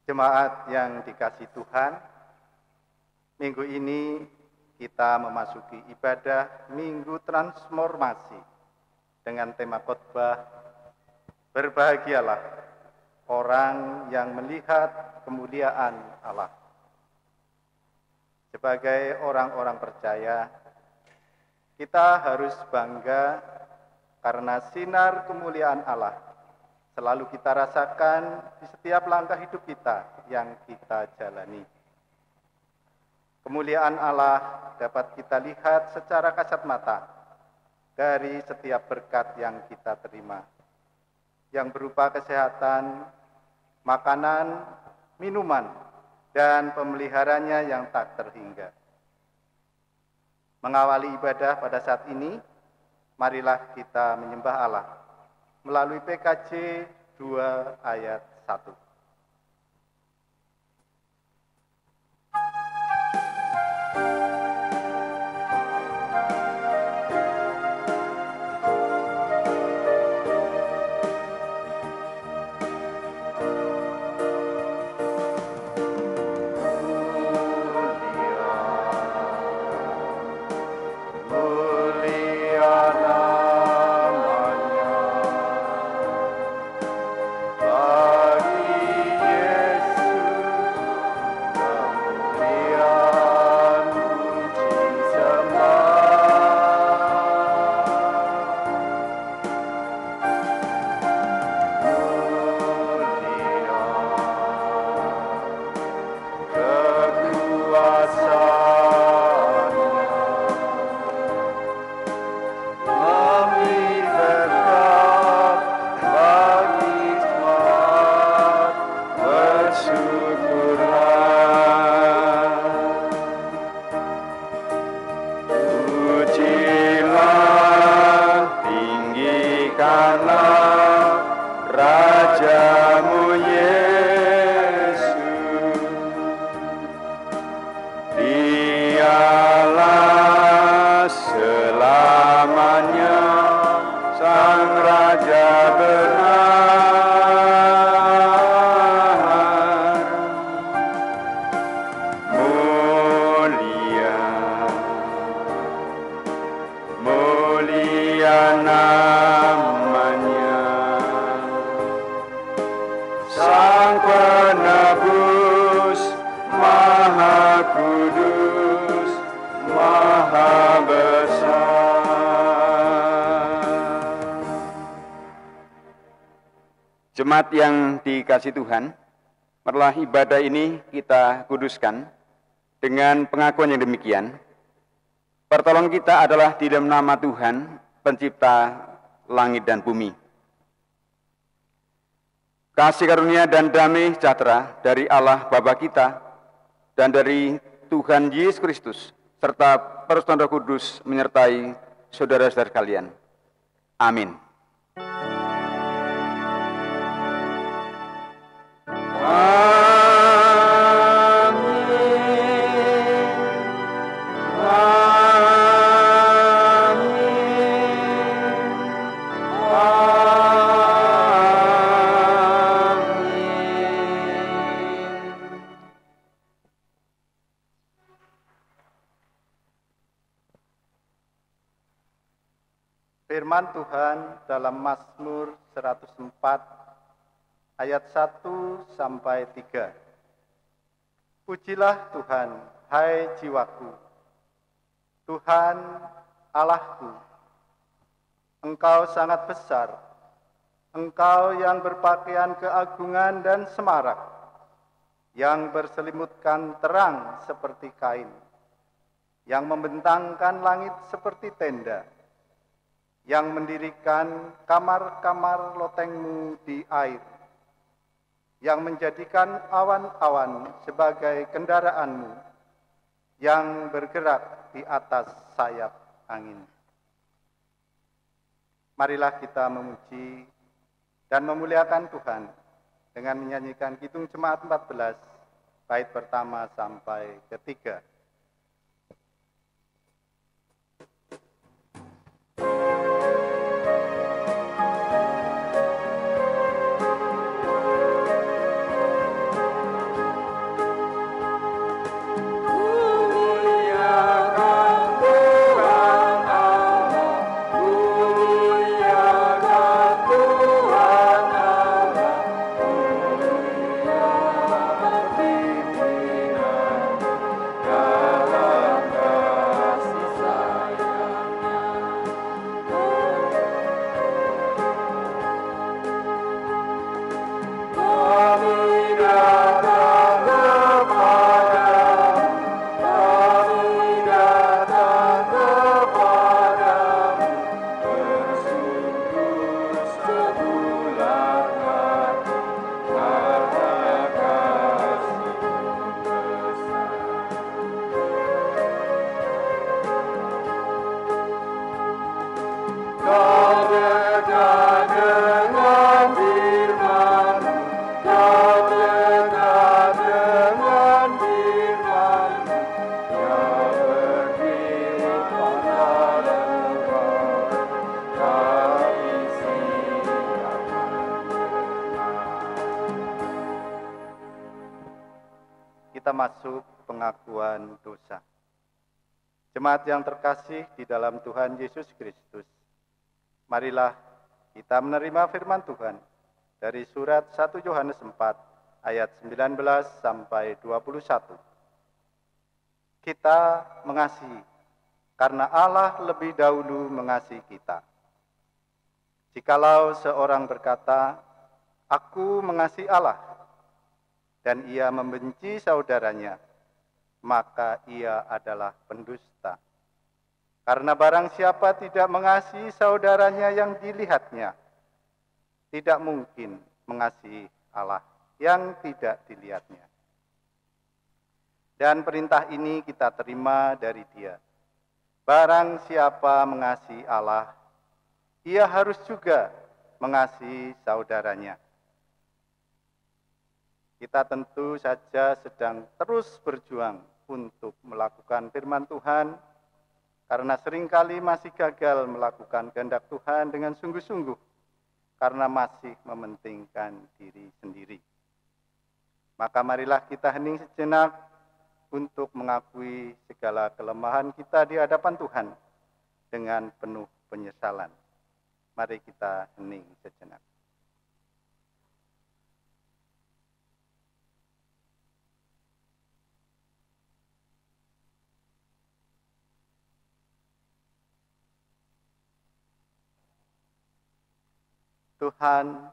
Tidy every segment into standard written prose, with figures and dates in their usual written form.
Jemaat yang dikasihi Tuhan, minggu ini kita memasuki ibadah Minggu Transformasi dengan tema khotbah "Berbahagialah orang yang melihat kemuliaan Allah". Sebagai orang-orang percaya, kita harus bangga karena sinar kemuliaan Allah selalu kita rasakan di setiap langkah hidup kita yang kita jalani. Kemuliaan Allah dapat kita lihat secara kasat mata dari setiap berkat yang kita terima, yang berupa kesehatan, makanan, minuman, dan pemeliharanya yang tak terhingga. Mengawali ibadah pada saat ini, marilah kita menyembah Allah melalui PKJ 2 ayat 1. Jemaat yang dikasihi Tuhan, marilah ibadah ini kita kuduskan dengan pengakuan yang demikian. Pertolongan kita adalah di dalam nama Tuhan, pencipta langit dan bumi. Kasih karunia dan damai sejahtera dari Allah Bapa kita dan dari Tuhan Yesus Kristus serta persekutuan Roh Kudus menyertai saudara-saudara sekalian. Amin. Firman Tuhan dalam Mazmur 104 ayat 1 sampai 3. Pujilah Tuhan, hai jiwaku. Tuhan Allahku, Engkau sangat besar. Engkau yang berpakaian keagungan dan semarak, yang berselimutkan terang seperti kain, yang membentangkan langit seperti tenda, yang mendirikan kamar-kamar lotengmu di air, yang menjadikan awan-awan sebagai kendaraanmu, yang bergerak di atas sayap angin. Marilah kita memuji dan memuliakan Tuhan dengan menyanyikan Kidung Jemaat 14, bait pertama sampai ketiga. kita masuk pengakuan dosa. Jemaat yang terkasih di dalam Tuhan Yesus Kristus, marilah kita menerima firman Tuhan dari surat 1 Yohanes 4 ayat 19 sampai 21. Kita mengasihi karena Allah lebih dahulu mengasihi kita. Jikalau seorang berkata, "Aku mengasihi Allah," dan ia membenci saudaranya, maka ia adalah pendusta. Karena barang siapa tidak mengasihi saudaranya yang dilihatnya, tidak mungkin mengasihi Allah yang tidak dilihatnya. Dan perintah ini kita terima dari Dia. Barang siapa mengasihi Allah, ia harus juga mengasihi saudaranya. Kita tentu saja sedang terus berjuang untuk melakukan firman Tuhan, karena seringkali masih gagal melakukan kehendak Tuhan dengan sungguh-sungguh, karena masih mementingkan diri sendiri. Maka marilah kita hening sejenak untuk mengakui segala kelemahan kita di hadapan Tuhan dengan penuh penyesalan. Mari kita hening sejenak. Tuhan,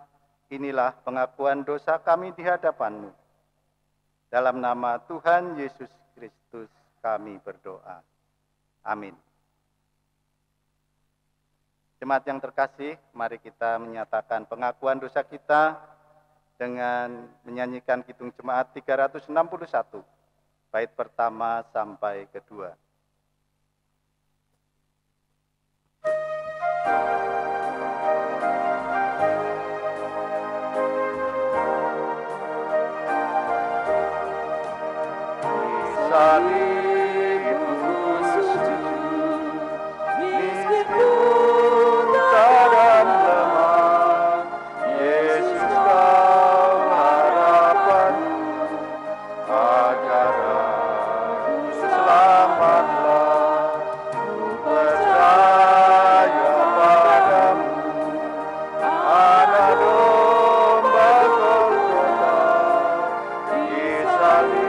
inilah pengakuan dosa kami di hadapan-Mu. Dalam nama Tuhan Yesus Kristus kami berdoa. Amin. Jemaat yang terkasih, mari kita menyatakan pengakuan dosa kita dengan menyanyikan Kidung Jemaat 361, bait pertama sampai kedua. Salibmu sujud, meskipun keadaan lemah, Yesus kau harapanku, agar aku selamatlah, ku percaya padamu, anak domba Golgota, di salib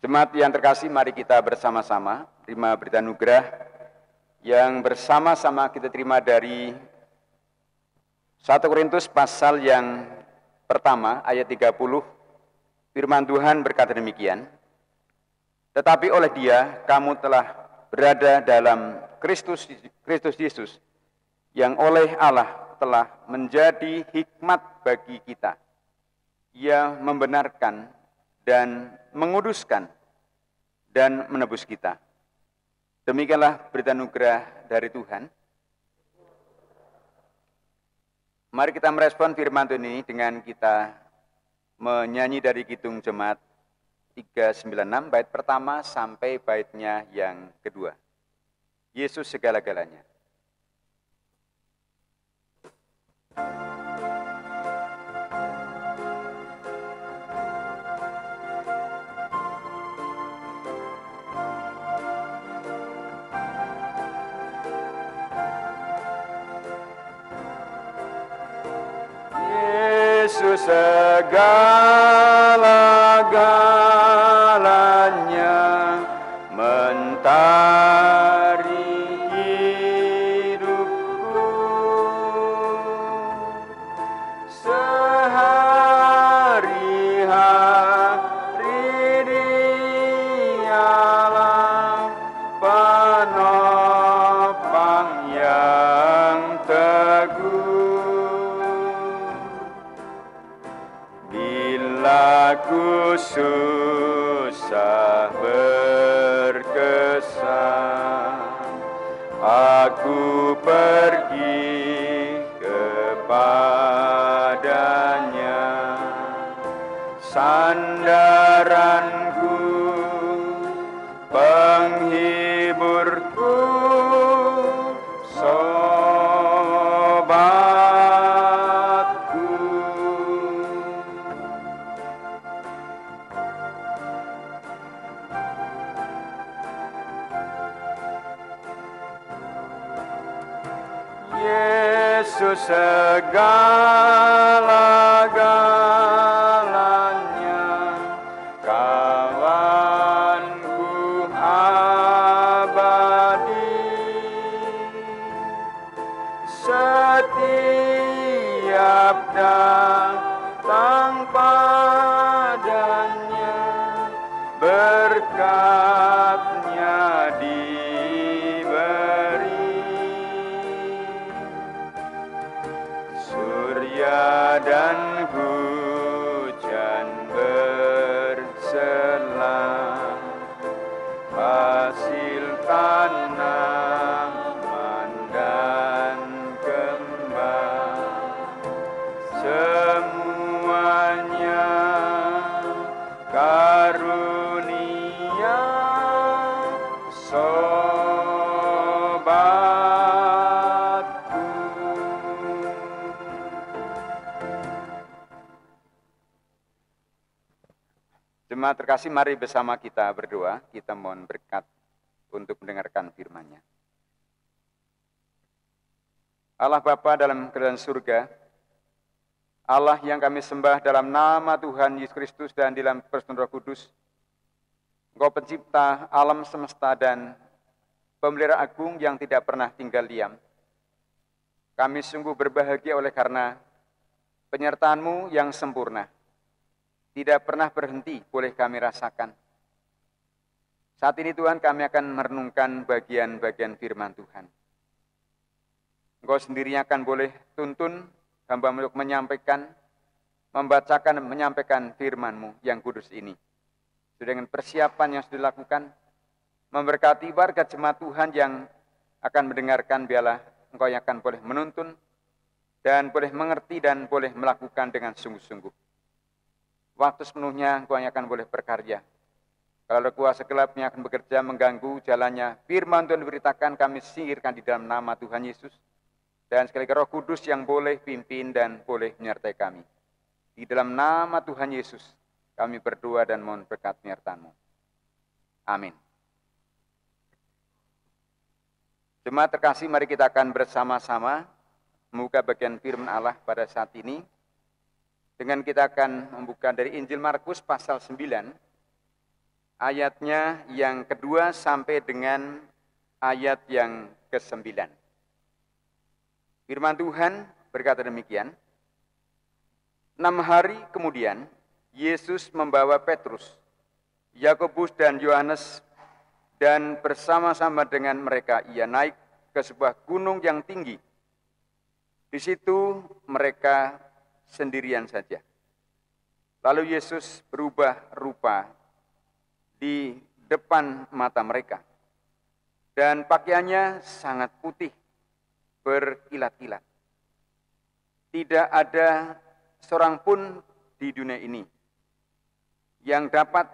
Jemaat yang terkasih, mari kita bersama-sama terima berita anugerah yang bersama-sama kita terima dari 1 Korintus pasal yang pertama ayat 30. Firman Tuhan berkata demikian, "Tetapi oleh Dia kamu telah berada dalam Kristus Yesus, yang oleh Allah telah menjadi hikmat bagi kita. Ia membenarkan dan menguduskan dan menebus kita." Demikianlah berita anugerah dari Tuhan. Mari kita merespon firman Tuhan ini dengan kita menyanyi dari Kidung Jemaat 396, bait pertama sampai baitnya yang kedua. Yesus segala-galanya. Yesus segala-galanya, mentari aku pergi kepadanya, sandaranku, penghiburku, sobatku. Yesus segala-galanya, kawanku abadi, setiap datang padanya, berkatnya diberi. Surya dan hujan berselang, hasil tanaman dan kembang, semuanya karunia sobatku. Jemaat terkasih, mari bersama kita berdoa, kita mohon berkat untuk mendengarkan firman-Nya. Allah Bapa dalam kerajaan surga, Allah yang kami sembah dalam nama Tuhan Yesus Kristus dan di dalam persekutuan Roh Kudus, Engkau pencipta alam semesta dan pemelihara agung yang tidak pernah tinggal diam. Kami sungguh berbahagia oleh karena penyertaan-Mu yang sempurna, tidak pernah berhenti boleh kami rasakan. Saat ini Tuhan, kami akan merenungkan bagian-bagian firman Tuhan. Engkau sendiri akan boleh tuntun hamba untuk menyampaikan, membacakan, menyampaikan firman-Mu yang kudus ini. Sudah dengan persiapan yang sudah dilakukan, memberkati warga jemaat Tuhan yang akan mendengarkan, biarlah Engkau yang akan boleh menuntun, dan boleh mengerti dan boleh melakukan dengan sungguh-sungguh. Waktu sepenuhnya Engkau yang akan boleh berkarya. Kalau kuasa gelapnya akan bekerja mengganggu jalannya, firman Tuhan diberitakan, kami singkirkan di dalam nama Tuhan Yesus. Dan sekali lagi Roh Kudus yang boleh pimpin dan boleh menyertai kami. Di dalam nama Tuhan Yesus, kami berdoa dan mohon berkat penyertaan-Mu. Amin. Jemaat terkasih, mari kita akan bersama-sama membuka bagian firman Allah pada saat ini. Dengan kita akan membuka dari Injil Markus pasal 9, ayatnya yang kedua sampai dengan ayat yang ke-9. Firman Tuhan berkata demikian, 6 hari kemudian, Yesus membawa Petrus, Yakobus dan Yohanes, dan bersama-sama dengan mereka ia naik ke sebuah gunung yang tinggi. Di situ mereka sendirian saja. Lalu Yesus berubah rupa di depan mata mereka, dan pakaiannya sangat putih, berkilat-kilat. Tidak ada seorang pun di dunia ini yang dapat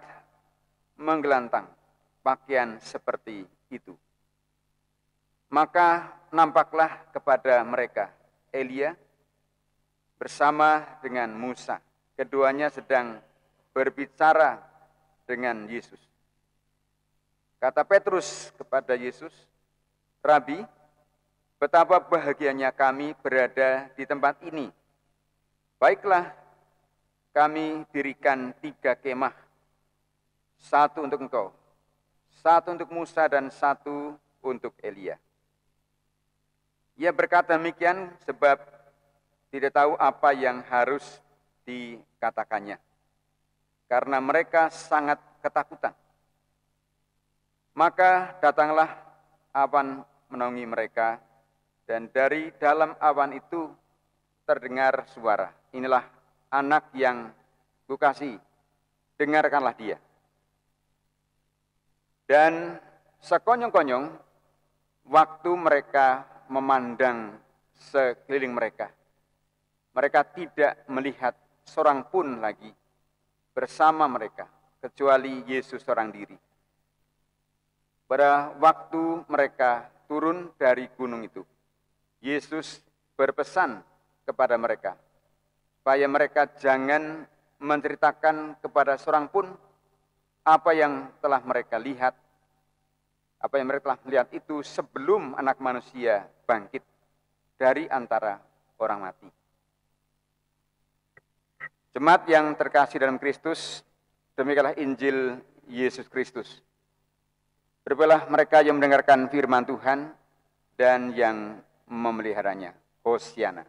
menggelantang pakaian seperti itu. Maka nampaklah kepada mereka Elia bersama dengan Musa. Keduanya sedang berbicara dengan Yesus. Kata Petrus kepada Yesus, Rabi, betapa bahagianya kami berada di tempat ini. Baiklah, kami dirikan 3 kemah. 1 untuk engkau, 1 untuk Musa, dan 1 untuk Elia. Ia berkata demikian sebab tidak tahu apa yang harus dikatakannya, karena mereka sangat ketakutan. Maka datanglah awan menaungi mereka, dan dari dalam awan itu terdengar suara, inilah anak yang kukasihi, dengarkanlah dia. Dan sekonyong-konyong waktu mereka memandang sekeliling mereka, mereka tidak melihat seorang pun lagi bersama mereka, kecuali Yesus seorang diri. Pada waktu mereka turun dari gunung itu, Yesus berpesan kepada mereka, supaya mereka jangan menceritakan kepada seorang pun apa yang telah mereka lihat, apa yang mereka telah melihat itu sebelum Anak Manusia bangkit dari antara orang mati. Jemaat yang terkasih dalam Kristus, demikianlah Injil Yesus Kristus. Berbahagialah mereka yang mendengarkan firman Tuhan dan yang memeliharanya. Hosiana.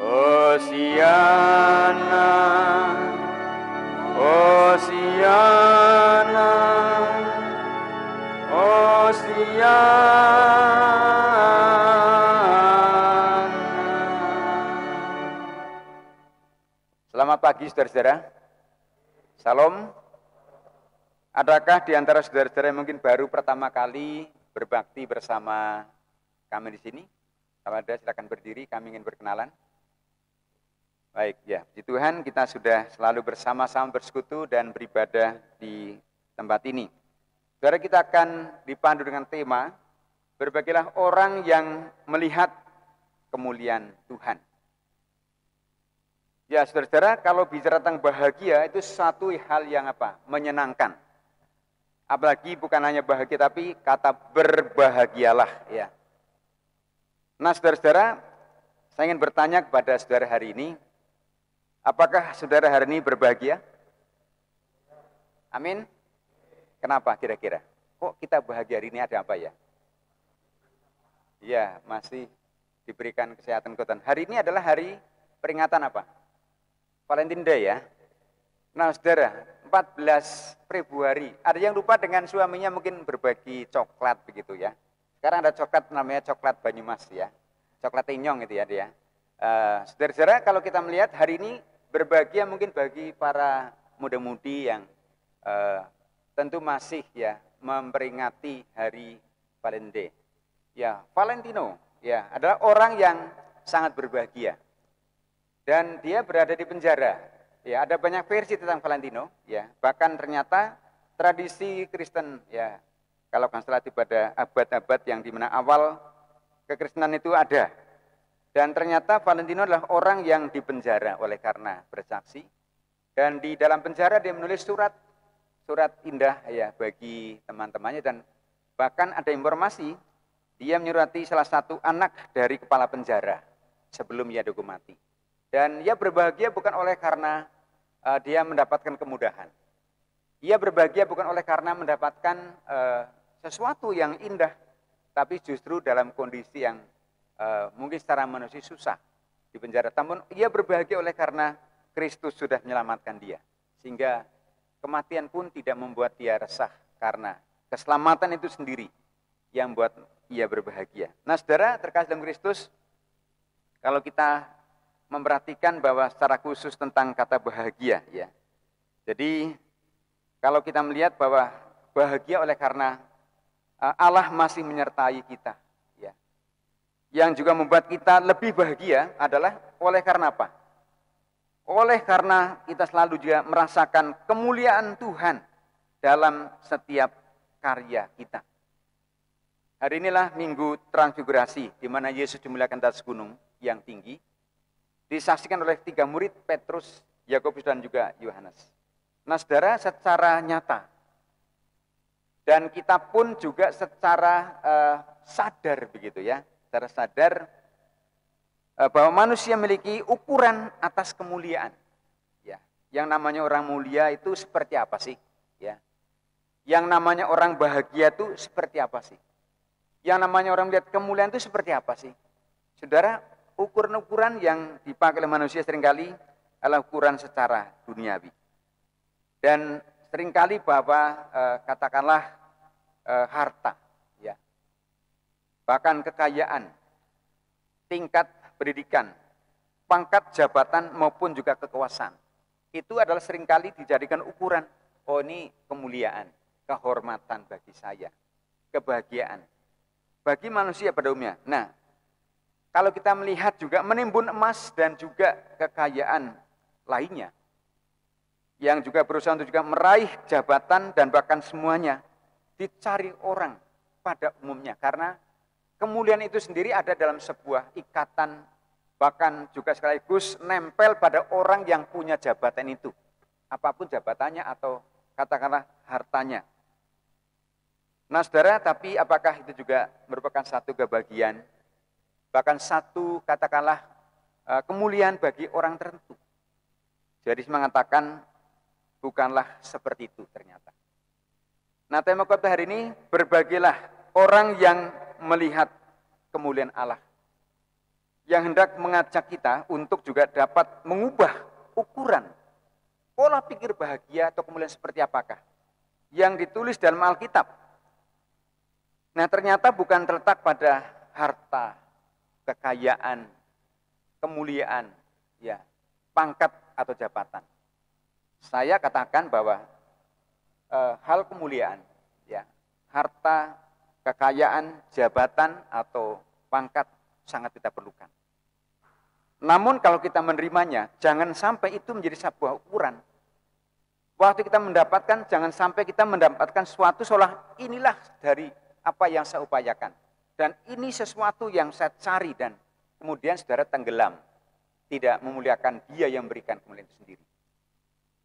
Hosiana, Hosiana, Hosiana. Selamat pagi saudara-saudara. Salam. Adakah di antara saudara-saudara yang mungkin baru pertama kali berbakti bersama kami di sini? Kalau ada silakan berdiri, kami ingin berkenalan. Baik, ya, puji Tuhan kita sudah selalu bersama-sama bersekutu dan beribadah di tempat ini. Saudara, kita akan dipandu dengan tema, berbagilah orang yang melihat kemuliaan Tuhan. Ya, saudara-saudara, kalau bicara tentang bahagia itu satu hal yang apa? Menyenangkan. Apalagi bukan hanya bahagia, tapi kata berbahagialah. Ya. Nah, saudara-saudara, saya ingin bertanya kepada saudara hari ini, apakah saudara hari ini berbahagia? Amin. Kenapa kira-kira? Kok kita bahagia hari ini, ada apa ya? Ya, masih diberikan kesehatan kekuatan. Hari ini adalah hari peringatan apa? Valentine Day ya. Nah, saudara, 14 Februari. Ada yang lupa dengan suaminya mungkin berbagi coklat begitu ya. Sekarang ada coklat namanya coklat Banyumas ya. Coklat Tinyong itu ya dia. Saudara-saudara, kalau kita melihat hari ini berbahagia mungkin bagi para muda-mudi yang tentu masih ya memperingati hari Valentine Day. Ya, Valentino ya adalah orang yang sangat berbahagia. Dan dia berada di penjara. Ya, ada banyak versi tentang Valentino ya. Bahkan ternyata tradisi Kristen ya, kalau kan salah pada abad-abad yang dimana awal kekristenan itu ada. Dan ternyata Valentino adalah orang yang dipenjara oleh karena bersaksi. Dan di dalam penjara dia menulis surat indah ya bagi teman-temannya. Dan bahkan ada informasi dia menyurati salah satu anak dari kepala penjara sebelum ia dihukum mati. Dan ia berbahagia bukan oleh karena dia mendapatkan kemudahan. Ia berbahagia bukan oleh karena mendapatkan sesuatu yang indah, tapi justru dalam kondisi yang mungkin secara manusia susah di penjara. Namun ia berbahagia oleh karena Kristus sudah menyelamatkan dia. Sehingga kematian pun tidak membuat dia resah karena keselamatan itu sendiri yang membuat ia berbahagia. Nah, saudara, terkasih dalam Kristus, kalau kita memperhatikan bahwa secara khusus tentang kata bahagia ya. Jadi kalau kita melihat bahwa bahagia oleh karena Allah masih menyertai kita. Yang juga membuat kita lebih bahagia adalah oleh karena apa? Oleh karena kita selalu juga merasakan kemuliaan Tuhan dalam setiap karya kita. Hari inilah Minggu Transfigurasi, di mana Yesus dimuliakan di atas gunung yang tinggi, disaksikan oleh 3 murid, Petrus, Yakobus, dan juga Yohanes. Nah, saudara, secara nyata, dan kita pun juga secara sadar begitu ya, secara sadar bahwa manusia memiliki ukuran atas kemuliaan. Ya, yang namanya orang mulia itu seperti apa sih? Ya, yang namanya orang bahagia itu seperti apa sih? Yang namanya orang melihat kemuliaan itu seperti apa sih? Saudara, ukuran-ukuran yang dipakai oleh manusia seringkali adalah ukuran secara duniawi. Dan seringkali bahwa katakanlah harta, ya, bahkan kekayaan, tingkat pendidikan, pangkat jabatan maupun juga kekuasaan. Itu adalah seringkali dijadikan ukuran oh ini kemuliaan, kehormatan bagi saya, kebahagiaan bagi manusia pada umumnya. Nah, kalau kita melihat juga menimbun emas dan juga kekayaan lainnya, yang juga berusaha untuk juga meraih jabatan dan bahkan semuanya dicari orang pada umumnya. Karena kemuliaan itu sendiri ada dalam sebuah ikatan, bahkan juga sekaligus nempel pada orang yang punya jabatan itu. Apapun jabatannya atau katakanlah hartanya. Nah saudara, tapi apakah itu juga merupakan satu kebahagiaan? Bahkan satu katakanlah kemuliaan bagi orang tertentu. Jadi mengatakan bukanlah seperti itu ternyata. Nah tema khotbah hari ini, berbahagialah orang yang melihat kemuliaan Allah, yang hendak mengajak kita untuk juga dapat mengubah ukuran pola pikir bahagia atau kemuliaan seperti apakah yang ditulis dalam Alkitab. Nah ternyata bukan terletak pada harta, kekayaan, kemuliaan, ya, pangkat atau jabatan. Saya katakan bahwa hal kemuliaan, ya, harta, kekayaan, jabatan atau pangkat sangat kita perlukan. Namun kalau kita menerimanya, jangan sampai itu menjadi sebuah ukuran. Waktu kita mendapatkan, jangan sampai kita mendapatkan sesuatu seolah inilah dari apa yang saya upayakan. Dan ini sesuatu yang saya cari dan kemudian saudara tenggelam. Tidak memuliakan dia yang memberikan kemuliaan itu sendiri.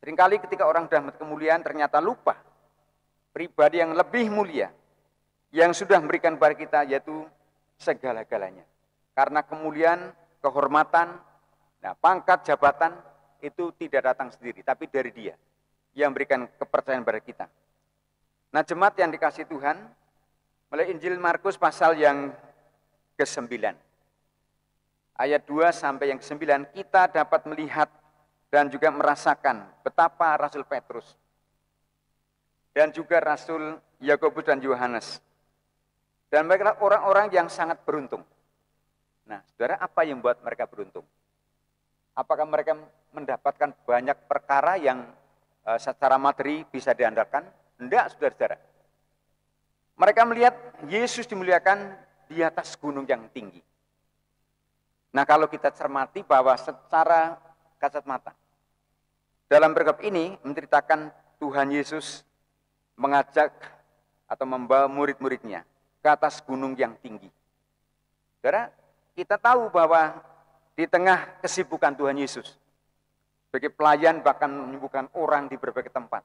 Seringkali ketika orang sudah mendapat kemuliaan ternyata lupa pribadi yang lebih mulia yang sudah memberikan kepada kita, yaitu segala-galanya. Karena kemuliaan, kehormatan, nah, pangkat, jabatan itu tidak datang sendiri, tapi dari dia yang memberikan kepercayaan kepada kita. Nah jemaat yang dikasihi Tuhan, melalui Injil Markus pasal yang ke-9, ayat 2 sampai yang ke-9, kita dapat melihat dan juga merasakan betapa Rasul Petrus dan juga Rasul Yakobus dan Yohanes, dan mereka orang-orang yang sangat beruntung. Nah, saudara, apa yang membuat mereka beruntung? Apakah mereka mendapatkan banyak perkara yang secara materi bisa diandalkan? Tidak, saudara-saudara. Mereka melihat Yesus dimuliakan di atas gunung yang tinggi. Nah, kalau kita cermati bahwa secara kasat mata, dalam perikop ini menceritakan Tuhan Yesus mengajak atau membawa murid-muridnya ke atas gunung yang tinggi. Saudara, kita tahu bahwa di tengah kesibukan Tuhan Yesus, sebagai pelayan bahkan menyembuhkan orang di berbagai tempat,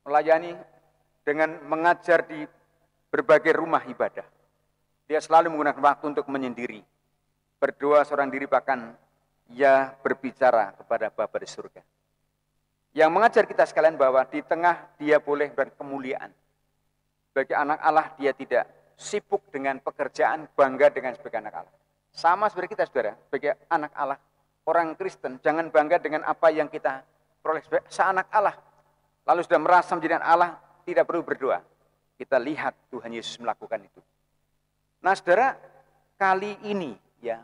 melayani dengan mengajar di berbagai rumah ibadah. Dia selalu menggunakan waktu untuk menyendiri, berdoa seorang diri, bahkan ia berbicara kepada Bapa di surga. Yang mengajar kita sekalian bahwa di tengah dia boleh berkemuliaan. Bagi anak Allah, dia tidak sibuk dengan pekerjaan, bangga dengan sebagai anak Allah. Sama seperti kita, saudara, sebagai anak Allah, orang Kristen, jangan bangga dengan apa yang kita peroleh sebagai seanak Allah. Lalu sudah merasa menjadi anak Allah, tidak perlu berdoa. Kita lihat Tuhan Yesus melakukan itu. Nah, saudara, kali ini ya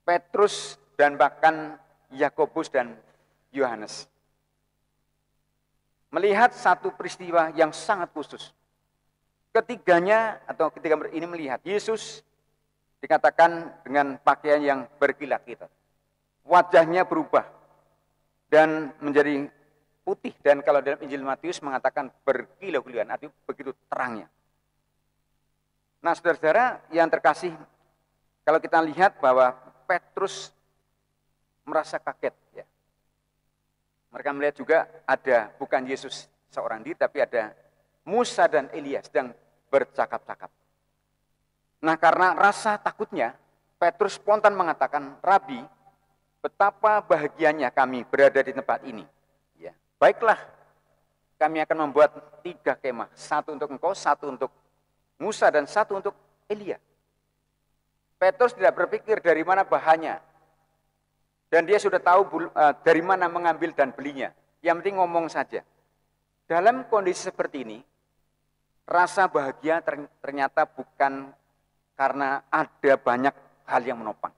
Petrus dan bahkan Yakobus dan Yohanes melihat satu peristiwa yang sangat khusus. Ketiganya atau ketiga ini melihat Yesus dikatakan dengan pakaian yang berkilat-kilat. Wajahnya berubah dan menjadi putih, dan kalau dalam Injil Matius mengatakan berkilau-kilauan, artinya begitu terangnya. Nah, saudara-saudara yang terkasih, kalau kita lihat bahwa Petrus merasa kaget, ya. Mereka melihat juga ada bukan Yesus seorang diri, tapi ada Musa dan Elia sedang bercakap-cakap. Nah, karena rasa takutnya, Petrus spontan mengatakan, "Rabi, betapa bahagianya kami berada di tempat ini. Ya, baiklah, kami akan membuat 3 kemah, 1 untuk engkau, 1 untuk Musa, dan 1 untuk Elia." Petrus tidak berpikir dari mana bahannya, dan dia sudah tahu dari mana mengambil dan belinya. Yang penting ngomong saja. Dalam kondisi seperti ini, rasa bahagia ternyata bukan karena ada banyak hal yang menopang.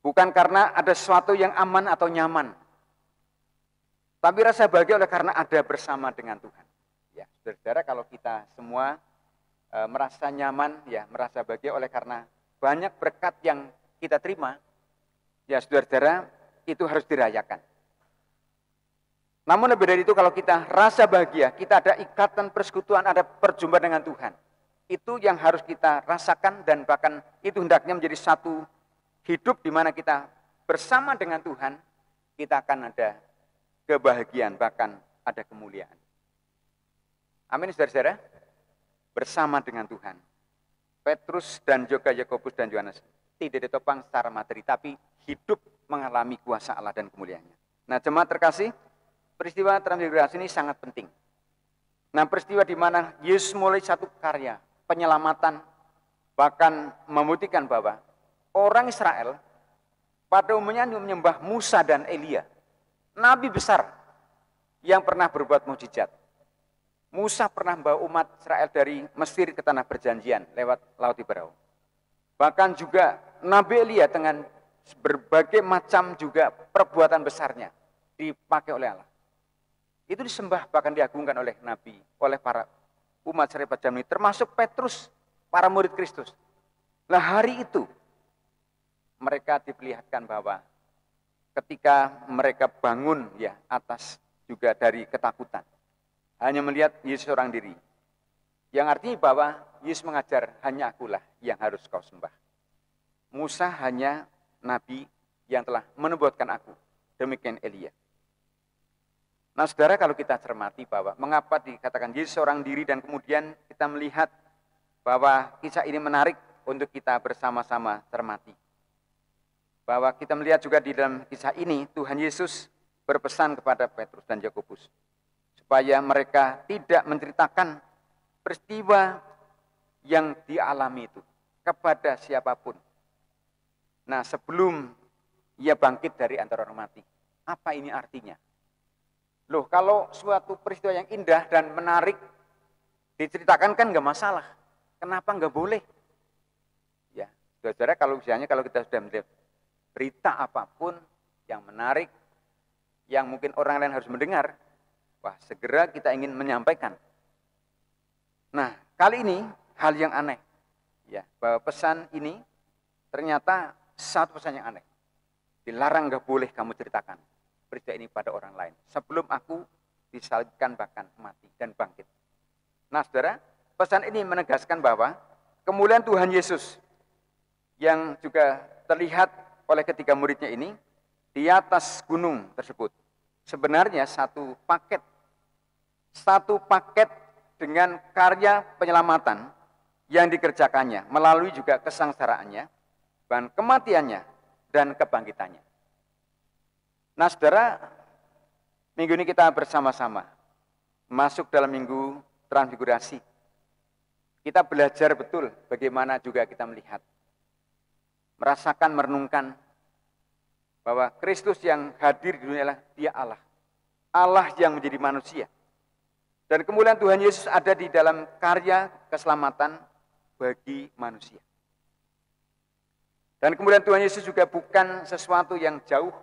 Bukan karena ada sesuatu yang aman atau nyaman. Tapi rasa bahagia oleh karena ada bersama dengan Tuhan. Ya, saudara-saudara, kalau kita semua merasa nyaman, ya, merasa bahagia oleh karena banyak berkat yang kita terima, ya saudara-saudara, itu harus dirayakan. Namun lebih dari itu, kalau kita rasa bahagia, kita ada ikatan persekutuan, ada perjumpaan dengan Tuhan. Itu yang harus kita rasakan, dan bahkan itu hendaknya menjadi satu hidup di mana kita bersama dengan Tuhan, kita akan ada kebahagiaan, bahkan ada kemuliaan. Amin, saudara-saudara. Bersama dengan Tuhan. Petrus dan juga Yakobus dan Yohanes tidak ditopang secara materi, tapi hidup mengalami kuasa Allah dan kemuliaannya. Nah, jemaat terkasih, peristiwa transfigurasi ini sangat penting. Nah, peristiwa di mana Yesus mulai satu karya penyelamatan, bahkan membuktikan bahwa orang Israel pada umumnya menyembah Musa dan Elia, nabi besar yang pernah berbuat mukjizat. Musa pernah membawa umat Israel dari Mesir ke tanah perjanjian lewat Laut Tiberau. Bahkan juga Nabi Elia dengan berbagai macam juga perbuatan besarnya dipakai oleh Allah. Itu disembah, bahkan diagungkan oleh Nabi, oleh para umat Israel pada zaman ini, termasuk Petrus, para murid Kristus. Nah, hari itu mereka diperlihatkan bahwa ketika mereka bangun ya atas juga dari ketakutan, hanya melihat Yesus seorang diri. Yang artinya bahwa Yesus mengajar, hanya akulah yang harus kau sembah. Musa hanya nabi yang telah menubuatkan aku. Demikian Elia. Nah, saudara, kalau kita cermati bahwa mengapa dikatakan Yesus seorang diri, dan kemudian kita melihat bahwa kisah ini menarik untuk kita bersama-sama cermati. Bahwa kita melihat juga di dalam kisah ini, Tuhan Yesus berpesan kepada Petrus dan Yakobus supaya mereka tidak menceritakan peristiwa yang dialami itu kepada siapapun. Nah, sebelum ia bangkit dari antara orang mati. Apa ini artinya? Loh, kalau suatu peristiwa yang indah dan menarik diceritakan kan nggak masalah. Kenapa nggak boleh? Ya, saudara, kalau misalnya kalau kita sudah melihat berita apapun yang menarik, yang mungkin orang lain harus mendengar, wah, segera kita ingin menyampaikan. Nah, kali ini hal yang aneh, ya, bahwa pesan ini ternyata satu pesan yang aneh. Dilarang, nggak boleh kamu ceritakan peristiwa ini pada orang lain sebelum aku disalibkan, bahkan mati dan bangkit. Nah, saudara, pesan ini menegaskan bahwa kemuliaan Tuhan Yesus yang juga terlihat oleh ketiga muridnya ini di atas gunung tersebut sebenarnya satu paket dengan karya penyelamatan yang dikerjakannya melalui juga kesengsaraannya, dan kematiannya dan kebangkitannya. Nah, saudara, minggu ini kita bersama-sama masuk dalam minggu transfigurasi. Kita belajar betul bagaimana juga kita melihat, merasakan, merenungkan bahwa Kristus yang hadir di dunia adalah Dia Allah. Allah yang menjadi manusia. Dan kemuliaan Tuhan Yesus ada di dalam karya keselamatan bagi manusia. Dan kemuliaan Tuhan Yesus juga bukan sesuatu yang jauh,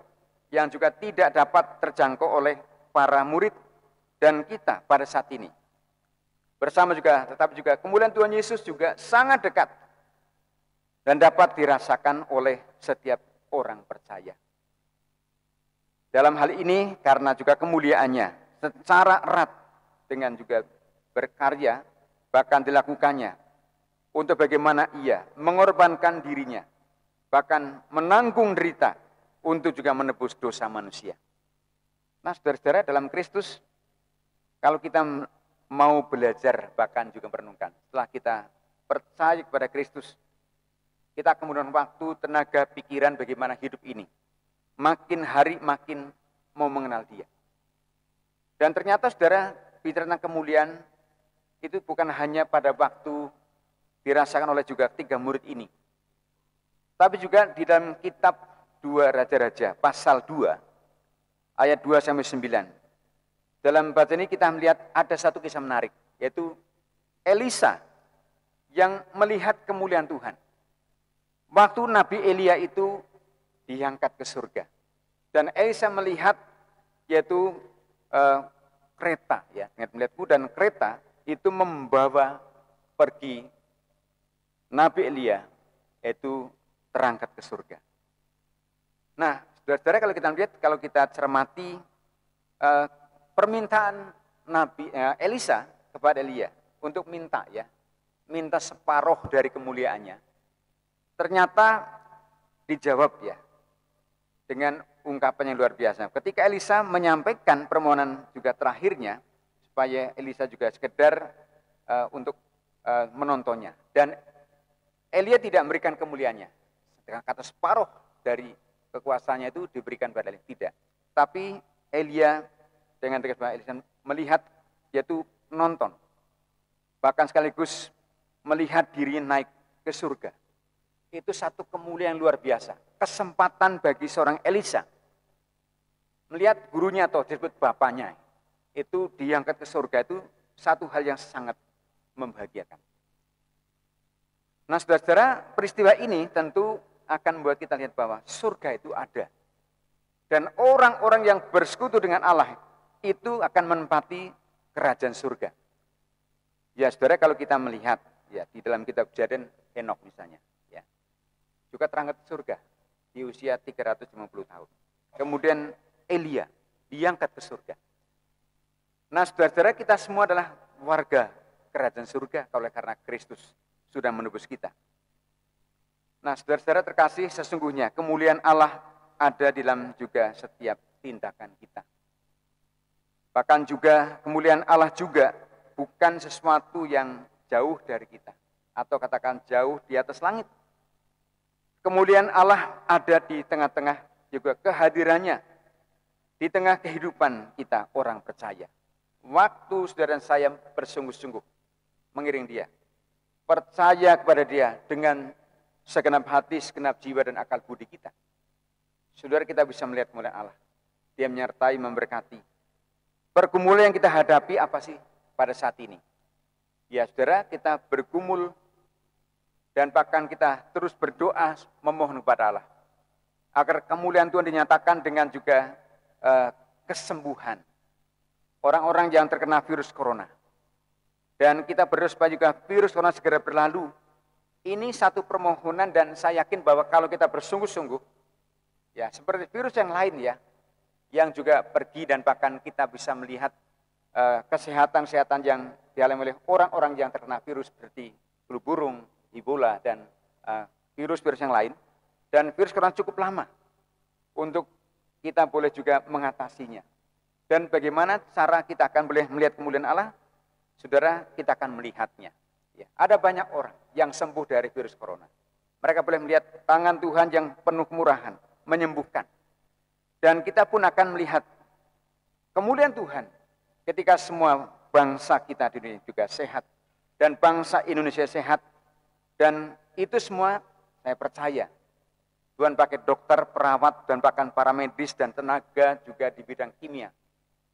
yang juga tidak dapat terjangkau oleh para murid dan kita pada saat ini. Bersama juga, tetapi juga kemuliaan Tuhan Yesus juga sangat dekat dan dapat dirasakan oleh setiap orang percaya. Dalam hal ini, karena juga kemuliaannya secara erat dengan juga berkarya, bahkan dilakukannya untuk bagaimana ia mengorbankan dirinya, bahkan menanggung derita untuk juga menebus dosa manusia. Nah, saudara-saudara, dalam Kristus, kalau kita mau belajar, bahkan juga merenungkan, setelah kita percaya kepada Kristus, kita kemudian waktu, tenaga, pikiran bagaimana hidup ini makin hari makin mau mengenal Dia. Dan ternyata, saudara, bicara tentang kemuliaan itu bukan hanya pada waktu dirasakan oleh juga tiga murid ini, tapi juga di dalam kitab 2 Raja-Raja pasal 2 ayat 2-9. Dalam bacaan ini kita melihat ada satu kisah menarik, yaitu Elisa yang melihat kemuliaan Tuhan. Waktu Nabi Elia itu diangkat ke surga. Dan Elisa melihat, yaitu kereta, ya, melihat kuda dan kereta itu membawa pergi Nabi Elia, yaitu terangkat ke surga. Nah, saudara-saudara, kalau kita lihat, kalau kita cermati permintaan Nabi Elisa kepada Elia untuk minta separuh dari kemuliaannya, ternyata dijawab ya dengan ungkapan yang luar biasa. Ketika Elisa menyampaikan permohonan juga terakhirnya, supaya Elisa juga sekedar untuk menontonnya, dan Elia tidak memberikan kemuliaannya. Dengan kata separuh dari kekuasaannya itu diberikan pada Elia, tidak. Tapi Elia dengan tegas bahwa Elisa melihat, yaitu nonton, bahkan sekaligus melihat dirinya naik ke surga. Itu satu kemuliaan luar biasa. Kesempatan bagi seorang Elisa melihat gurunya atau disebut bapaknya itu diangkat ke surga, itu satu hal yang sangat membahagiakan. Nah, saudara-saudara, peristiwa ini tentu akan membuat kita lihat bahwa surga itu ada. Dan orang-orang yang bersekutu dengan Allah itu akan menempati kerajaan surga. Ya, saudara, kalau kita melihat ya di dalam kitab Kejadian, Henok misalnya, ya, juga terangkat ke surga di usia 350 tahun. Kemudian Elia diangkat ke surga. Nah, saudara-saudara, kita semua adalah warga kerajaan surga oleh karena Kristus sudah menebus kita. Nah, saudara-saudara terkasih, sesungguhnya kemuliaan Allah ada di dalam juga setiap tindakan kita. Bahkan juga kemuliaan Allah juga bukan sesuatu yang jauh dari kita, atau katakan jauh di atas langit. Kemuliaan Allah ada di tengah-tengah juga kehadirannya, di tengah kehidupan kita orang percaya. Waktu saudara dan saya bersungguh-sungguh mengiring dia, percaya kepada dia dengan segenap hati, segenap jiwa dan akal budi kita, saudara, kita bisa melihat kemuliaan Allah. Dia menyertai, memberkati. Pergumulan yang kita hadapi apa sih pada saat ini? Ya, saudara, kita bergumul dan bahkan kita terus berdoa memohon kepada Allah agar kemuliaan Tuhan dinyatakan dengan juga kesembuhan orang-orang yang terkena virus corona. Dan kita berdoa supaya juga virus corona segera berlalu. Ini satu permohonan, dan saya yakin bahwa kalau kita bersungguh-sungguh, ya seperti virus yang lain ya, yang juga pergi, dan bahkan kita bisa melihat kesehatan-kesehatan yang dialami oleh orang-orang yang terkena virus seperti flu burung, Ebola, dan virus-virus yang lain. Dan virus corona cukup lama untuk kita boleh juga mengatasinya. Dan bagaimana cara kita akan boleh melihat kemuliaan Allah? Saudara, kita akan melihatnya. Ya, ada banyak orang yang sembuh dari virus corona. Mereka boleh melihat tangan Tuhan yang penuh kemurahan, menyembuhkan. Dan kita pun akan melihat kemuliaan Tuhan ketika semua bangsa kita di dunia juga sehat, dan bangsa Indonesia sehat. Dan itu semua saya percaya Tuhan pakai dokter, perawat, dan bahkan para medis dan tenaga juga di bidang kimia,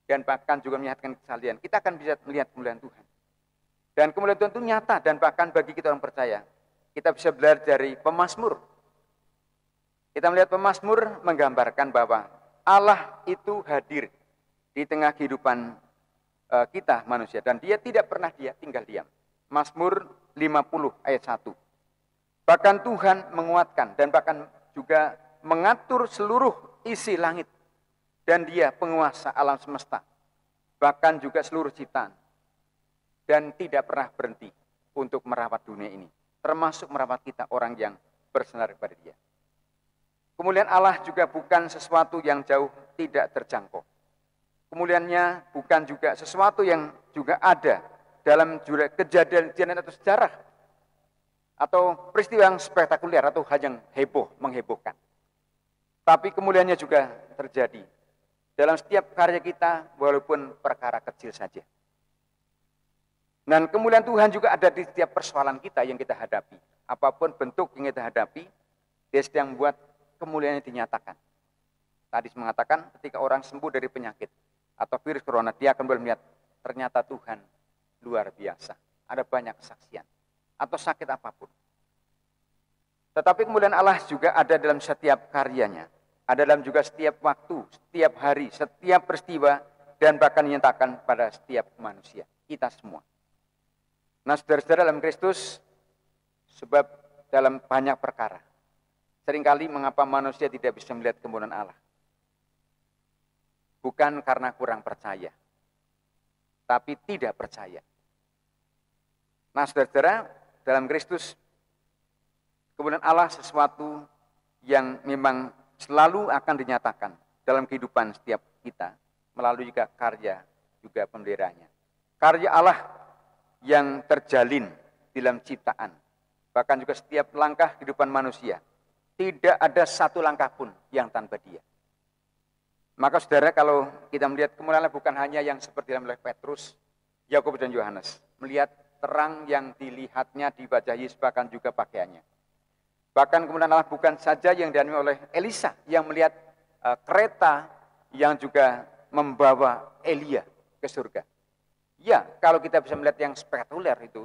dan bahkan juga menyehatkan kesalian. Kita akan bisa melihat kemuliaan Tuhan. Dan kemuliaan Tuhan itu nyata, dan bahkan bagi kita orang percaya, kita bisa belajar dari pemazmur. Kita melihat pemazmur menggambarkan bahwa Allah itu hadir di tengah kehidupan kita manusia, dan dia tidak pernah tinggal diam. Mazmur 50 ayat 1. Bahkan Tuhan menguatkan dan bahkan juga mengatur seluruh isi langit, dan dia penguasa alam semesta, bahkan juga seluruh ciptaan, dan tidak pernah berhenti untuk merawat dunia ini, termasuk merawat kita orang yang bersandar kepada dia. Kemuliaan Allah juga bukan sesuatu yang jauh tidak terjangkau. Kemuliaannya bukan juga sesuatu yang juga ada dalam kejadian atau sejarah, atau peristiwa yang spektakuler atau hal yang menghebohkan. Tapi kemuliaannya juga terjadi dalam setiap karya kita, walaupun perkara kecil saja. Dan kemuliaan Tuhan juga ada di setiap persoalan kita yang kita hadapi. Apapun bentuk yang kita hadapi, dia sedang membuat kemuliaannya dinyatakan. Tadi mengatakan ketika orang sembuh dari penyakit atau virus corona, dia akan boleh melihat ternyata Tuhan luar biasa. Ada banyak kesaksian atau sakit apapun. Tetapi kemuliaan Allah juga ada dalam setiap karyanya. Ada dalam juga setiap waktu, setiap hari, setiap peristiwa dan bahkan dinyatakan pada setiap manusia, kita semua. Nah, saudara-saudara dalam Kristus, sebab dalam banyak perkara, seringkali mengapa manusia tidak bisa melihat kemuliaan Allah? Bukan karena kurang percaya, tapi tidak percaya. Nah, saudara-saudara, dalam Kristus, kemuliaan Allah sesuatu yang memang selalu akan dinyatakan dalam kehidupan setiap kita, melalui juga karya juga pemeliharaannya. Karya Allah yang terjalin dalam ciptaan, bahkan juga setiap langkah kehidupan manusia, tidak ada satu langkah pun yang tanpa Dia. Maka saudara, kalau kita melihat kemuliaan Allah bukan hanya yang seperti dalam Petrus, Yakobus dan Yohanes, melihat terang yang dilihatnya di wajah Yesus, bahkan juga pakaiannya. Bahkan kemuliaan Allah bukan saja yang dialami oleh Elisa yang melihat kereta yang juga membawa Elia ke surga. Ya, kalau kita bisa melihat yang spektakuler itu,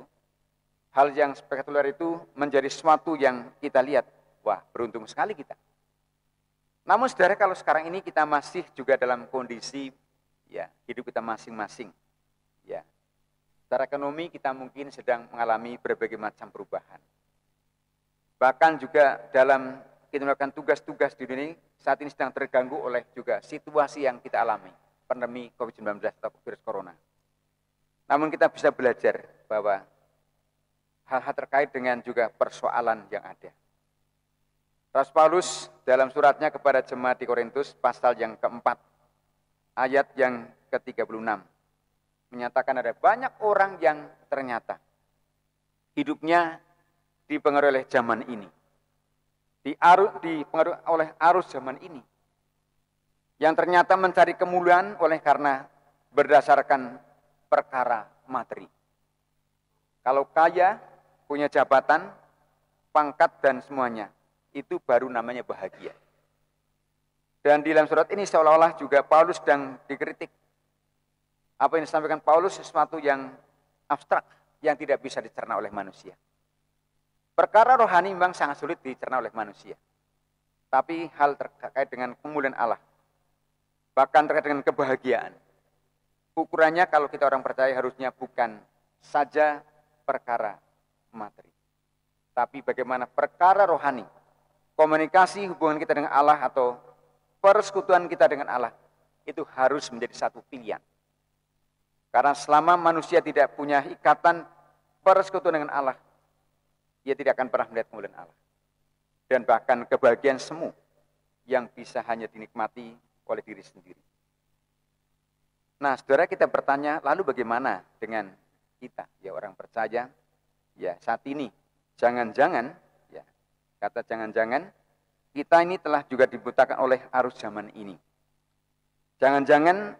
hal yang spektakuler itu menjadi sesuatu yang kita lihat, wah, beruntung sekali kita. Namun saudara, kalau sekarang ini kita masih juga dalam kondisi ya hidup kita masing-masing, ya. Secara ekonomi kita mungkin sedang mengalami berbagai macam perubahan. Bahkan juga dalam kita melakukan tugas-tugas di dunia saat ini sedang terganggu oleh juga situasi yang kita alami, pandemi COVID-19 atau virus corona. Namun kita bisa belajar bahwa hal-hal terkait dengan juga persoalan yang ada. Rasul Paulus dalam suratnya kepada jemaat di Korintus, pasal yang keempat, ayat yang ke-36, menyatakan ada banyak orang yang ternyata hidupnya dipengaruhi oleh zaman ini, dipengaruhi oleh arus zaman ini, yang ternyata mencari kemuliaan oleh karena berdasarkan perkara materi. Kalau kaya, punya jabatan, pangkat dan semuanya, itu baru namanya bahagia. Dan di dalam surat ini seolah-olah juga Paulus sedang dikritik. Apa yang disampaikan Paulus sesuatu yang abstrak, yang tidak bisa dicerna oleh manusia. Perkara rohani memang sangat sulit dicerna oleh manusia. Tapi hal terkait dengan kemuliaan Allah, bahkan terkait dengan kebahagiaan, ukurannya kalau kita orang percaya harusnya bukan saja perkara materi, tapi bagaimana perkara rohani, komunikasi hubungan kita dengan Allah atau persekutuan kita dengan Allah, itu harus menjadi satu pilihan. Karena selama manusia tidak punya ikatan persekutuan dengan Allah, ia tidak akan pernah melihat kemuliaan Allah. Dan bahkan kebahagiaan semu yang bisa hanya dinikmati oleh diri sendiri. Nah, saudara, kita bertanya, lalu bagaimana dengan kita, ya orang percaya, ya saat ini, jangan-jangan, ya kata jangan-jangan, kita ini telah juga dibutakan oleh arus zaman ini. Jangan-jangan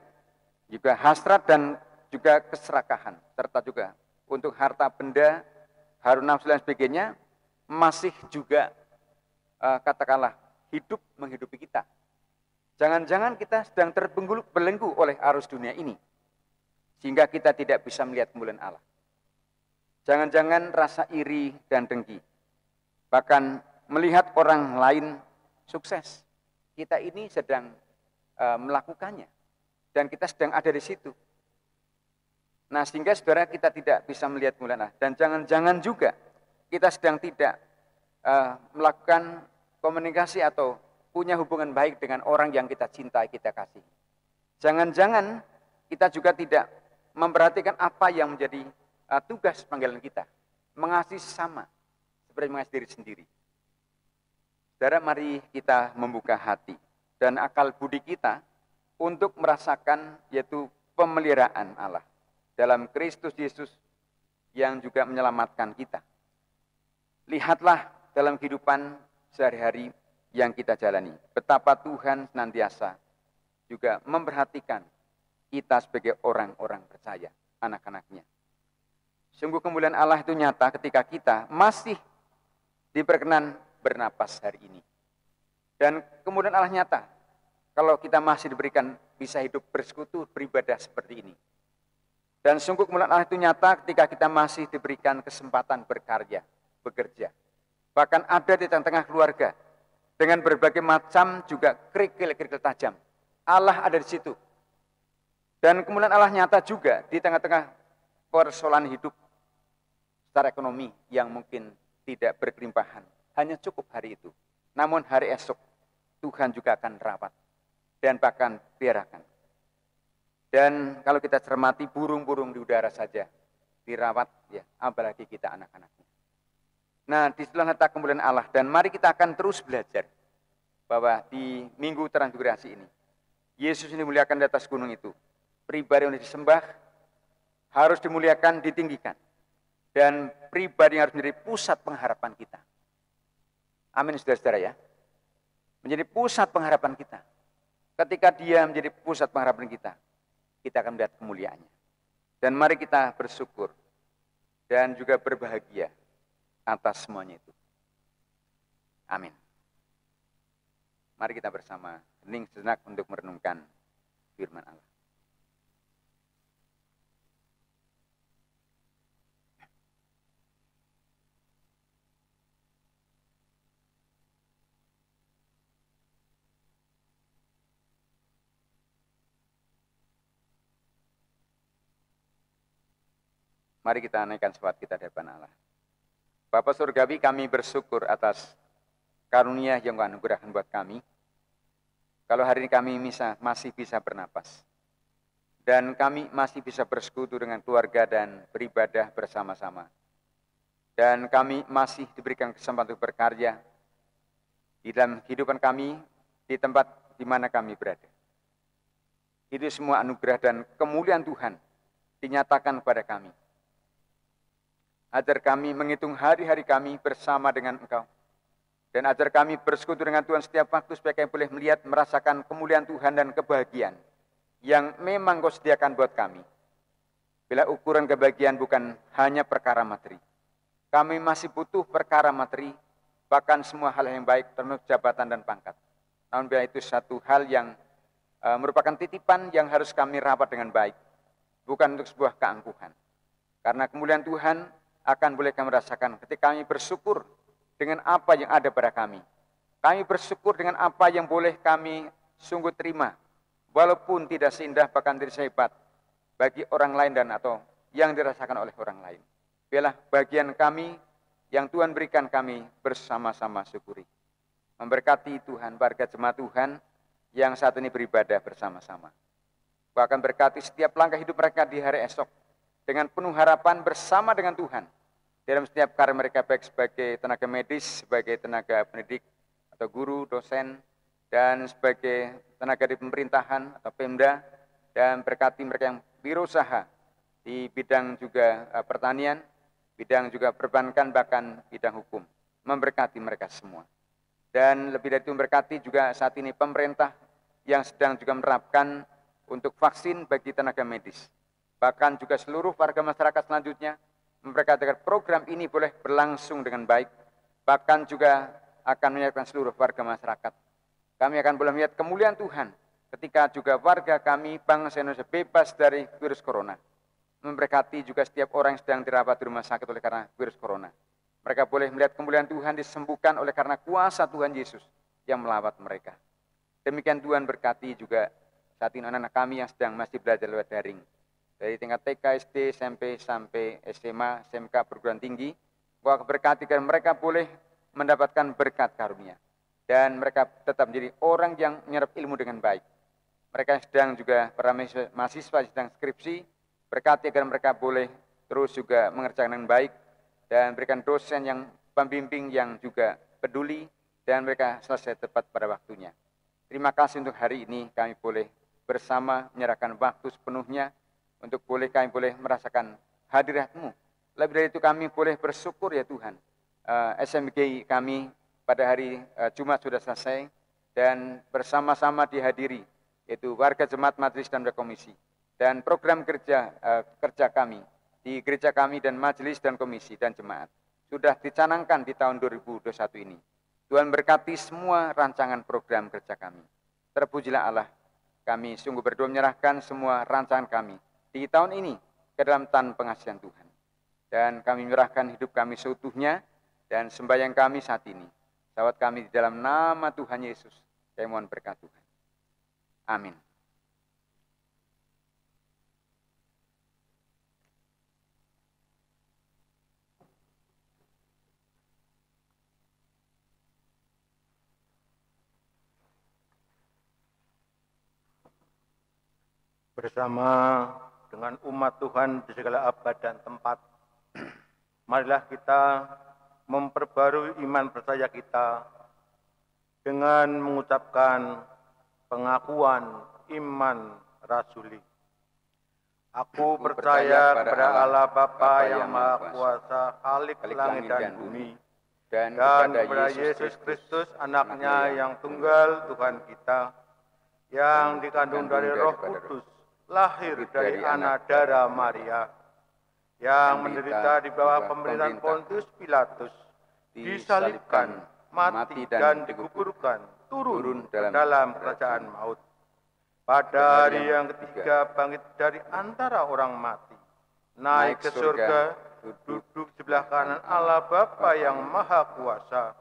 juga hasrat dan juga keserakahan, serta juga untuk harta benda, harum nafsu dan sebagainya, masih juga katakanlah hidup menghidupi kita. Jangan-jangan kita sedang terbelenggu oleh arus dunia ini, sehingga kita tidak bisa melihat kemuliaan Allah. Jangan-jangan rasa iri dan dengki, bahkan melihat orang lain sukses, kita ini sedang melakukannya, dan kita sedang ada di situ. Nah, sehingga saudara kita tidak bisa melihat kemuliaan Allah. Dan jangan-jangan juga kita sedang tidak melakukan komunikasi atau punya hubungan baik dengan orang yang kita cintai, kita kasih. Jangan-jangan kita juga tidak memperhatikan apa yang menjadi tugas panggilan kita, mengasihi sesama seperti mengasihi diri sendiri. Saudara, mari kita membuka hati dan akal budi kita untuk merasakan yaitu pemeliharaan Allah dalam Kristus Yesus yang juga menyelamatkan kita. Lihatlah dalam kehidupan sehari-hari yang kita jalani, betapa Tuhan senantiasa juga memperhatikan kita sebagai orang-orang percaya, anak-anaknya. Sungguh kemuliaan Allah itu nyata ketika kita masih diperkenan bernapas hari ini. Dan kemudian Allah nyata kalau kita masih diberikan bisa hidup bersekutu, beribadah seperti ini. Dan sungguh kemuliaan Allah itu nyata ketika kita masih diberikan kesempatan berkarya, bekerja. Bahkan ada di tengah-tengah keluarga dengan berbagai macam juga kerikil-kerikil tajam. Allah ada di situ. Dan kemuliaan Allah nyata juga di tengah-tengah persoalan hidup secara ekonomi yang mungkin tidak berkelimpahan. Hanya cukup hari itu. Namun hari esok Tuhan juga akan rawat dan bahkan biarkan. Dan kalau kita cermati burung-burung di udara saja dirawat, ya, apalagi kita anak-anaknya. Nah, disitulah letak kemuliaan Allah. Dan mari kita akan terus belajar bahwa di minggu transfigurasi ini, Yesus ini dimuliakan di atas gunung itu. Pribadi yang disembah harus dimuliakan, ditinggikan. Dan pribadi yang harus menjadi pusat pengharapan kita. Amin, saudara-saudara ya. Menjadi pusat pengharapan kita. Ketika dia menjadi pusat pengharapan kita akan melihat kemuliaannya. Dan mari kita bersyukur dan juga berbahagia atas semuanya itu. Amin. Mari kita bersama hening sejenak untuk merenungkan firman Allah. Mari kita naikkan selawat kita di hadapan Allah. Bapa Surgawi, kami bersyukur atas karunia yang Kau anugerahkan buat kami. Kalau hari ini kami masih bisa bernapas. Dan kami masih bisa bersekutu dengan keluarga dan beribadah bersama-sama. Dan kami masih diberikan kesempatan untuk berkarya di dalam kehidupan kami, di tempat di mana kami berada. Itu semua anugerah dan kemuliaan Tuhan dinyatakan kepada kami. Ajar kami menghitung hari-hari kami bersama dengan Engkau. Dan ajar kami bersekutu dengan Tuhan setiap waktu supaya kami boleh melihat, merasakan kemuliaan Tuhan dan kebahagiaan yang memang Kau sediakan buat kami. Bila ukuran kebahagiaan bukan hanya perkara materi. Kami masih butuh perkara materi, bahkan semua hal yang baik termasuk jabatan dan pangkat. Namun bila itu satu hal yang merupakan titipan yang harus kami rawat dengan baik. Bukan untuk sebuah keangkuhan. Karena kemuliaan Tuhan akan boleh kami rasakan ketika kami bersyukur dengan apa yang ada pada kami. Kami bersyukur dengan apa yang boleh kami sungguh terima, walaupun tidak seindah bahkan tidak sehebat bagi orang lain dan atau yang dirasakan oleh orang lain. Biarlah bagian kami yang Tuhan berikan kami bersama-sama syukuri. Memberkati Tuhan warga jemaat Tuhan yang saat ini beribadah bersama-sama. Bahkan berkati setiap langkah hidup mereka di hari esok dengan penuh harapan bersama dengan Tuhan. Dalam setiap karya mereka baik sebagai tenaga medis, sebagai tenaga pendidik atau guru, dosen, dan sebagai tenaga di pemerintahan atau Pemda, dan berkati mereka yang berusaha di bidang juga pertanian, bidang juga perbankan, bahkan bidang hukum. Memberkati mereka semua. Dan lebih dari itu memberkati juga saat ini pemerintah yang sedang juga menerapkan untuk vaksin bagi tenaga medis. Bahkan juga seluruh warga masyarakat selanjutnya, memberkati agar program ini boleh berlangsung dengan baik, bahkan juga akan menyiapkan seluruh warga masyarakat. Kami akan boleh melihat kemuliaan Tuhan ketika juga warga kami, bangsa Indonesia bebas dari virus corona. Memberkati juga setiap orang yang sedang dirawat di rumah sakit oleh karena virus corona. Mereka boleh melihat kemuliaan Tuhan disembuhkan oleh karena kuasa Tuhan Yesus yang melawat mereka. Demikian Tuhan berkati juga saat ini anak-anak kami yang sedang masih belajar lewat daring. Dari tingkat TK, SD, SMP, sampai SMA, SMK, perguruan tinggi, Gua berkati dan mereka boleh mendapatkan berkat karunia. Dan mereka tetap menjadi orang yang menyerap ilmu dengan baik. Mereka sedang juga para mahasiswa sedang skripsi, berkati agar mereka boleh terus juga mengerjakan dengan baik, dan berikan dosen yang pembimbing yang juga peduli, dan mereka selesai tepat pada waktunya. Terima kasih untuk hari ini kami boleh bersama menyerahkan waktu sepenuhnya, untuk boleh kami boleh merasakan hadirat-Mu. Lebih dari itu kami boleh bersyukur ya Tuhan. SMG kami pada hari Jumat sudah selesai dan bersama-sama dihadiri, yaitu warga jemaat, majelis dan komisi. Dan program kerja kami di gereja kami dan majelis dan komisi dan jemaat sudah dicanangkan di tahun 2021 ini. Tuhan berkati semua rancangan program kerja kami. Terpujilah Allah, kami sungguh berdoa menyerahkan semua rancangan kami di tahun ini ke dalam tangan pengasihan Tuhan. Dan kami menyerahkan hidup kami seutuhnya dan sembahyang kami saat ini. Salawat kami di dalam nama Tuhan Yesus. Kami mohon berkat Tuhan. Amin. bersama dengan umat Tuhan di segala abad dan tempat. Marilah kita memperbarui iman percaya kita dengan mengucapkan pengakuan iman rasuli. Aku percaya kepada Allah Bapa yang Maha Kuasa, Khalik langit dan bumi, dan kepada Yesus Kristus, anaknya yang tunggal Tuhan kita, yang dikandung dari Roh Kudus, lahir dari anak darah Maria, yang menderita di bawah pemerintahan Pontius Pilatus, disalibkan, mati dan dikuburkan, turun ke dalam kerajaan maut. Pada hari yang ketiga bangkit dari antara orang mati, naik ke surga, duduk sebelah kanan Allah Bapa yang Maha Kuasa,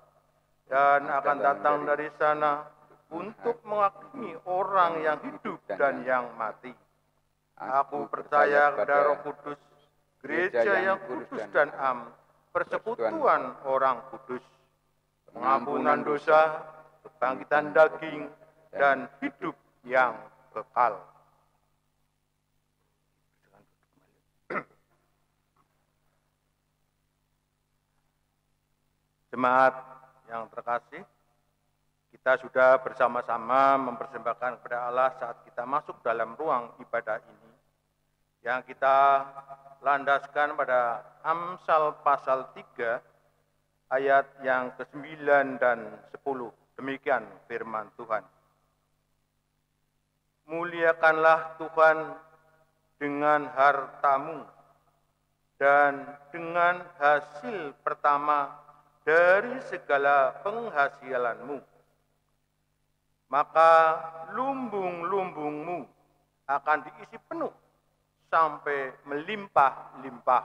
dan akan datang dari sana untuk menghakimi orang yang hidup dan yang mati. Aku percaya kepada Roh Kudus, gereja yang kudus dan am, persekutuan orang kudus, pengampunan dosa, kebangkitan daging, dan hidup yang kekal. Jemaat yang terkasih, kita sudah bersama-sama mempersembahkan kepada Allah saat kita masuk dalam ruang ibadah ini, yang kita landaskan pada Amsal pasal 3, ayat yang ke-9 dan 10. Demikian firman Tuhan. Muliakanlah Tuhan dengan hartamu dan dengan hasil pertama dari segala penghasilanmu. Maka lumbung-lumbungmu akan diisi penuh sampai melimpah-limpah.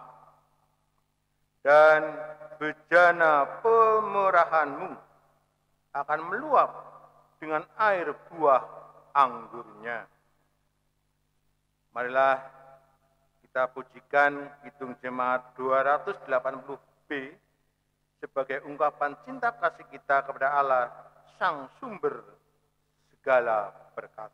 Dan bejana pemerahanmu akan meluap dengan air buah anggurnya. Marilah kita pujikan Kidung Jemaat 280B sebagai ungkapan cinta kasih kita kepada Allah, Sang Sumber segala berkat.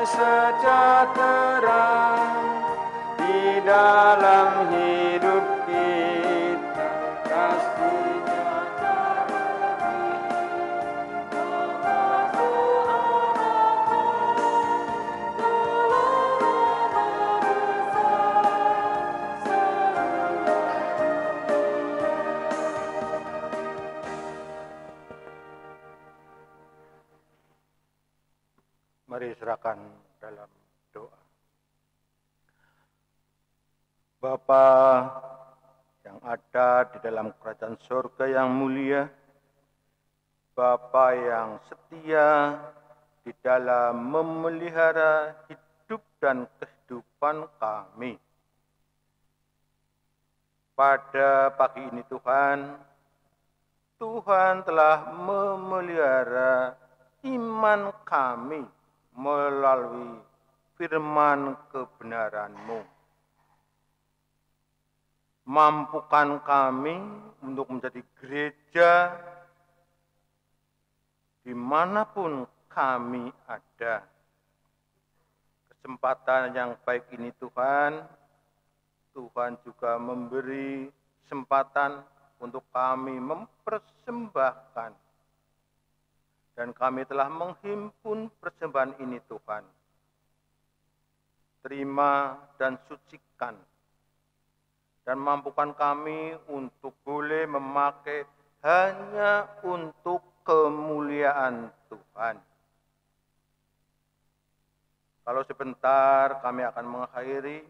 Sejahtera di dalam hidup kita, kasihnya tak Mari serahkan dalam doa. Bapa yang ada di dalam kerajaan surga yang mulia, Bapa yang setia di dalam memelihara hidup dan kehidupan kami. Pada pagi ini Tuhan telah memelihara iman kami melalui firman kebenaran-Mu. Mampukan kami untuk menjadi gereja dimanapun kami ada. Kesempatan yang baik ini Tuhan juga memberi kesempatan untuk kami mempersembahkan. Dan kami telah menghimpun persembahan ini Tuhan. terima dan sucikan, dan mampukan kami untuk boleh memakai hanya untuk kemuliaan Tuhan. Kalau sebentar kami akan mengakhiri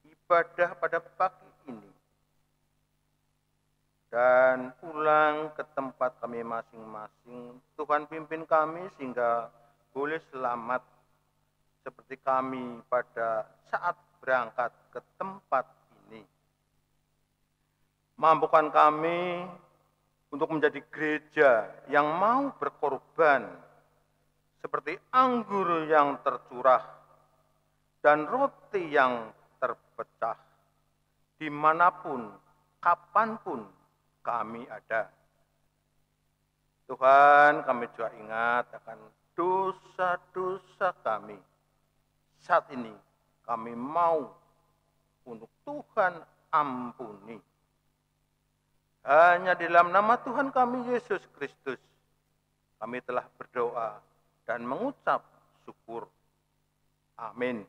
ibadah pada pagi ini dan pulang ke tempat kami masing-masing. Tuhan pimpin kami sehingga boleh selamat seperti kami pada saat berangkat ke tempat ini. Mampukan kami untuk menjadi gereja yang mau berkorban seperti anggur yang tercurah dan roti yang terpecah, dimanapun, kapanpun kami ada. Tuhan, kami juga ingat akan dosa-dosa kami. Saat ini kami mau untuk Tuhan ampuni. Hanya di dalam nama Tuhan kami Yesus Kristus, kami telah berdoa dan mengucap syukur. Amin.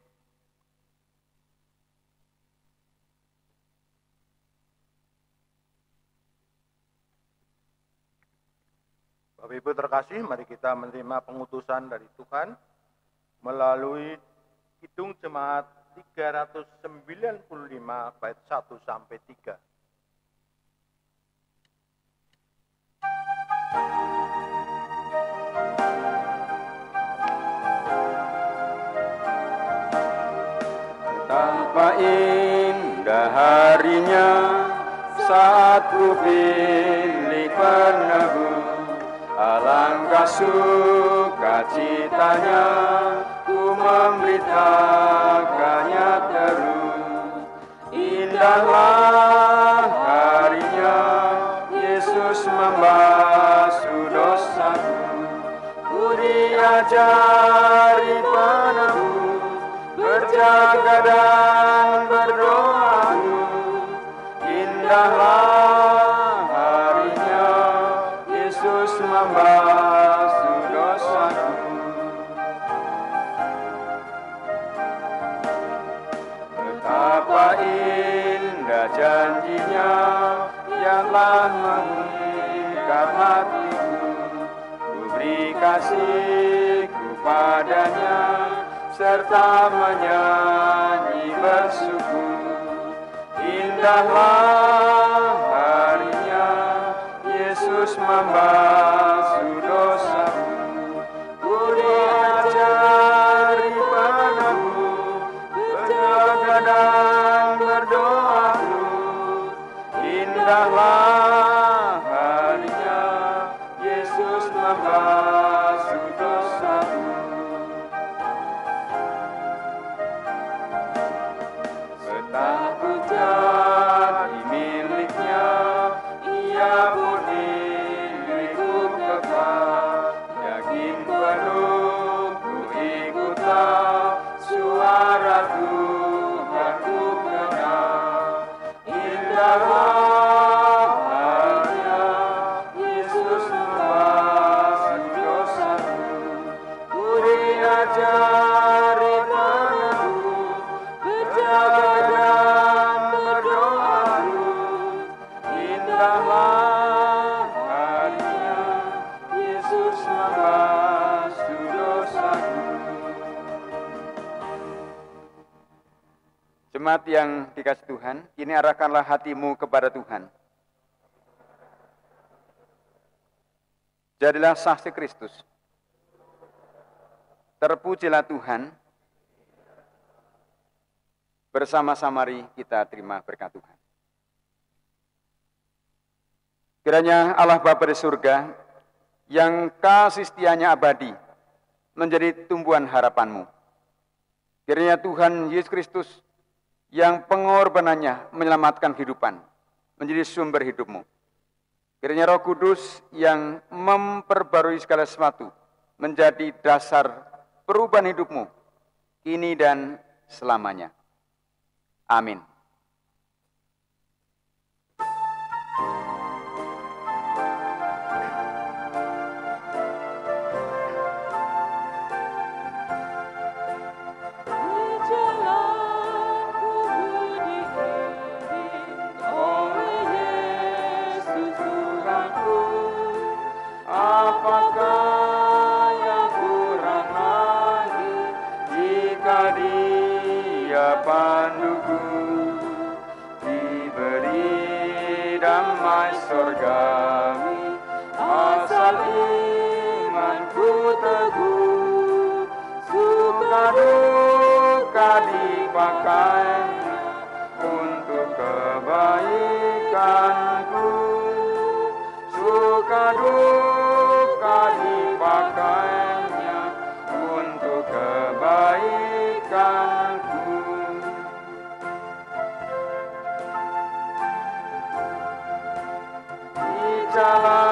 Bapak Ibu terkasih, mari kita menerima pengutusan dari Tuhan melalui Kidung Jemaat 395 bait 1 sampai 3. Betapa indah harinya saat ku pilih penebus, alangkah sukacitanya ku memberitakannya terus. Indahlah harinya Yesus membasuh dosaku, ku diajari penebus berjaga dan berdoa. Indahlah harinya Yesus membasuh dosaku. Betapa indah janjinya yang telah mengikat hatiku, ku beri kasihku padanya serta menyanyi bersyukur. Indahlah harinya Yesus membasuh dosaku, ku diajari penebus berjaga dan berdoa. Indahlah harinya Yesus membasuh dosaku. Betapa jadi miliknya, ia pun diriku kekal. Yakin penuh ku ikutlah suara Tuhan ku kenal. Indahlah harinya Yesus membasuh dosaku, ku diajari penebus berjaga dan berdoa. Indahlah harinya Yesus membasuh dosaku. Jemaat yang dikasihi Tuhan, kini arahkanlah hatimu kepada Tuhan. Jadilah saksi Kristus. Terpujilah Tuhan. Bersama-sama mari kita terima berkat Tuhan. Kiranya Allah Bapa di surga, yang kasih setianya abadi, menjadi tumbuhan harapanmu. Kiranya Tuhan Yesus Kristus, yang pengorbanannya menyelamatkan kehidupan, menjadi sumber hidupmu. Kiranya Roh Kudus yang memperbarui segala sesuatu, menjadi dasar perubahan hidupmu, kini dan selamanya. Amin. Jalan damai surgawi, asal imanku teguh, suka duka dipakainya untuk kebaikanku, suka duka dipakainya untuk kebaikanku. Di jalan